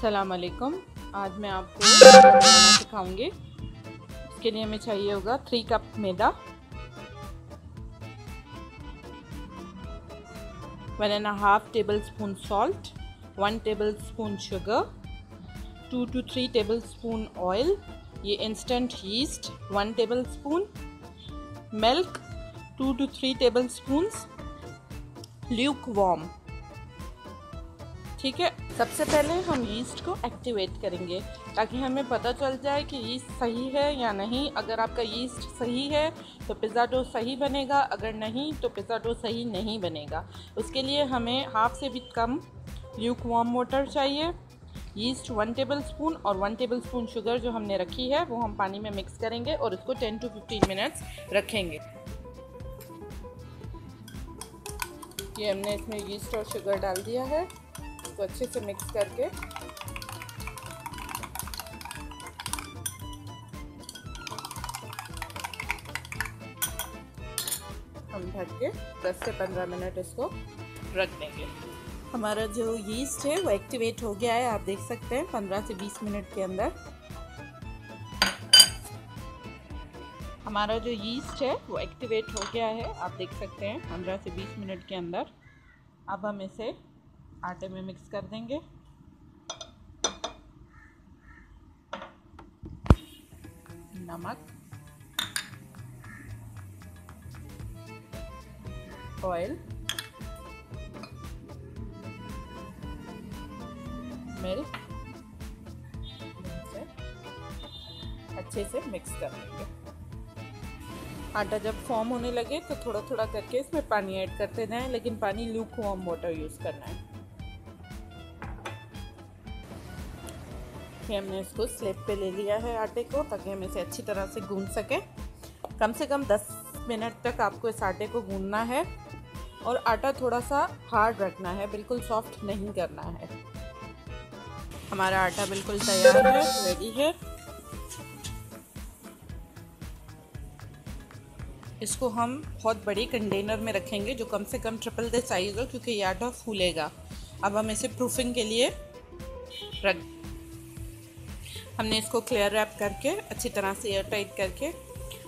अस्सलाम वालेकुम। आज मैं आपको मैदा बनाना सिखाऊंगी। इसके लिए हमें चाहिए होगा 3 कप मैदा, 1.5 tablespoon salt, 1 tablespoon sugar, 2 to 3 tablespoon oil, ये instant yeast 1 tablespoon, milk 2 to 3 tablespoons, lukewarm. ठीक है, सबसे पहले हम यीस्ट को एक्टिवेट करेंगे ताकि हमें पता चल जाए कि यीस्ट सही है या नहीं। अगर आपका यीस्ट सही है तो पिज़्ज़ा डो सही बनेगा, अगर नहीं तो पिज़्ज़ा डो सही नहीं बनेगा। उसके लिए हमें हाफ से भी कम ल्यूक वार्म वाटर चाहिए। यीस्ट 1 टेबलस्पून और 1 टेबलस्पून शुगर जो हमने रखी है वो हम पानी में मिक्स करेंगे और इसको 10 to 15 मिनट्स रखेंगे। ये हमने इसमें यीस्ट और शुगर डाल दिया है, तो अच्छे से मिक्स करके हम ढक के 10 से 15 मिनट इसको रख देंगे। हमारा जो यीस्ट है वो एक्टिवेट हो गया है, आप देख सकते हैं 15 से 20 मिनट के अंदर। हमारा जो यीस्ट है वो एक्टिवेट हो गया है, आप देख सकते हैं 15 से 20 मिनट के अंदर। अब हम इसे आटे में मिक्स कर देंगे। नमक, ऑयल, मिल्क, अच्छे से मिक्स कर देंगे। आटा जब फॉर्म होने लगे तो थोड़ा थोड़ा करके इसमें पानी ऐड करते जाएं, लेकिन पानी ल्यूक वार्म वाटर यूज़ करना है। ये हमने इसको स्लेब पे ले लिया है आटे को, ताकि हम इसे अच्छी तरह से गूंद सकें। कम से कम 10 मिनट तक आपको इस आटे को गूंदना है और आटा थोड़ा सा हार्ड रखना है, बिल्कुल सॉफ्ट नहीं करना है। हमारा आटा बिल्कुल तैयार है, रेडी है। इसको हम बहुत बड़े कंटेनर में रखेंगे जो कम से कम ट्रिपल द साइज हो, क्योंकि ये आटा फूलेगा। अब हम इसे प्रूफिंग के लिए रख, हमने इसको क्लियर रैप करके अच्छी तरह से एयर टाइट करके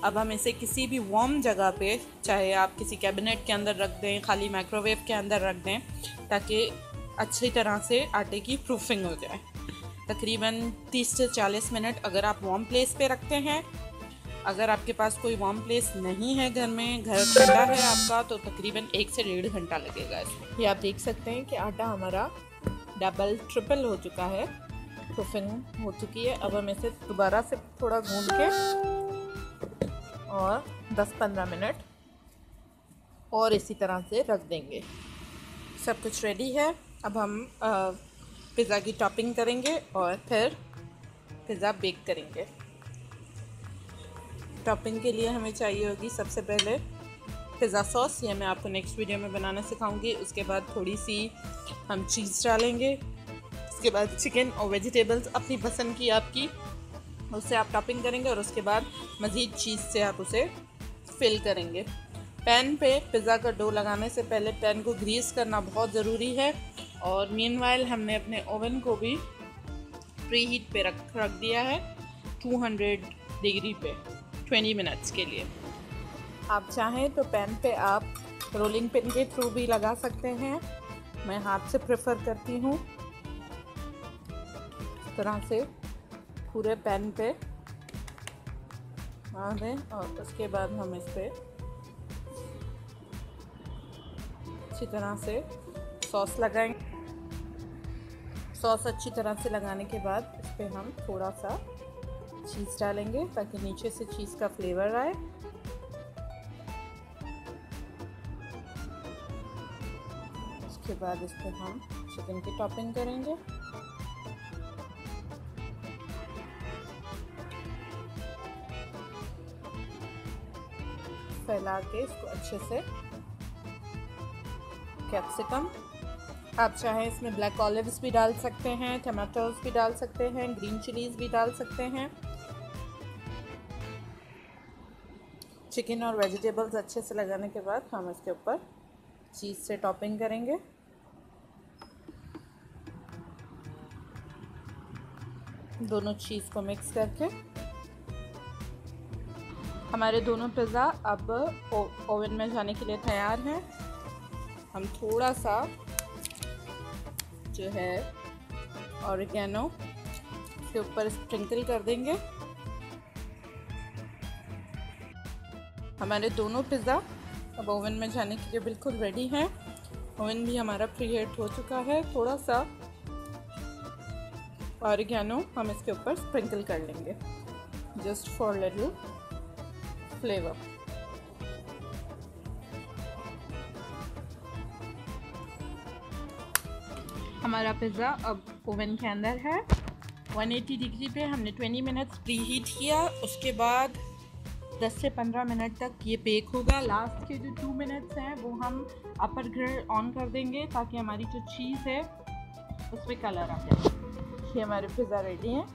अब हम इसे किसी भी वार्म जगह पे, चाहे आप किसी कैबिनेट के अंदर रख दें, खाली माइक्रोवेव के अंदर रख दें, ताकि अच्छी तरह से आटे की प्रूफिंग हो जाए। तकरीबन 30 से 40 मिनट अगर आप वार्म प्लेस पे रखते हैं। अगर आपके पास कोई वार्म प्लेस नहीं है घर में, घर ठंडा है आपका, तो तकरीबन 1 से 1.5 घंटा लगेगा इसमें। ये आप देख सकते हैं कि आटा हमारा डबल ट्रिपल हो चुका है, प्रूफिंग हो चुकी है। अब हम इसे दोबारा से थोड़ा गूंद के और 10-15 मिनट और इसी तरह से रख देंगे। सब कुछ रेडी है। अब हम पिज़्ज़ा की टॉपिंग करेंगे और फिर पिज़्ज़ा बेक करेंगे। टॉपिंग के लिए हमें चाहिए होगी सबसे पहले पिज़्ज़ा सॉस, ये मैं आपको नेक्स्ट वीडियो में बनाना सिखाऊंगी। उसके बाद थोड़ी सी हम चीज़ डालेंगे। उसके बाद चिकन और वेजिटेबल्स अपनी पसंद की आपकी, उससे आप टॉपिंग करेंगे और उसके बाद मज़ीद चीज़ से आप उसे फिल करेंगे। पैन पे पिज़्ज़ा का डो लगाने से पहले पैन को ग्रीस करना बहुत ज़रूरी है। और मीनवाइल हमने अपने ओवन को भी प्री हीट पे रख दिया है 200 डिग्री पे 20 मिनट्स के लिए। आप चाहें तो पैन पे आप रोलिंग पिन के थ्रू भी लगा सकते हैं, मैं हाथ से प्रेफर करती हूँ। इस तरह से पूरे पैन पे आ दें और उसके बाद हम इस पर अच्छी तरह से सॉस लगाएंगे। सॉस अच्छी तरह से लगाने के बाद इस पर हम थोड़ा सा चीज़ डालेंगे ताकि नीचे से चीज़ का फ्लेवर आए। उसके बाद इस पर हम चिकन की टॉपिंग करेंगे। फैला के इसको अच्छे से कैप्सिकम, आप चाहें इसमें ब्लैक ऑलिव्स भी डाल सकते हैं, टमाटोज भी डाल सकते हैं, ग्रीन चिलीज भी डाल सकते हैं। चिकन और वेजिटेबल्स अच्छे से लगाने के बाद हम इसके ऊपर चीज़ से टॉपिंग करेंगे। दोनों चीज़ को मिक्स करके हमारे दोनों पिज़्ज़ा अब ओवन में जाने के लिए तैयार हैं। हम थोड़ा सा जो है ऑरिगेनो के ऊपर स्प्रिंकल कर देंगे। हमारे दोनों पिज़्ज़ा अब ओवन में जाने के लिए बिल्कुल रेडी हैं। ओवन भी हमारा प्रीहीट हो चुका है। थोड़ा सा ऑरिगेनो हम इसके ऊपर स्प्रिंकल कर लेंगे, जस्ट फॉर लिटिल फ्लेवर। हमारा पिज़्ज़ा अब ओवन के अंदर है। 180 डिग्री पे हमने 20 मिनट्स प्री हीट किया। उसके बाद 10 से 15 मिनट तक ये बेक होगा। लास्ट के जो 2 मिनट्स हैं वो हम अपर ग्रिल ऑन कर देंगे ताकि हमारी जो चीज़ है उसमें कलर आ जाए। ये हमारे पिज़्ज़ा रेडी हैं।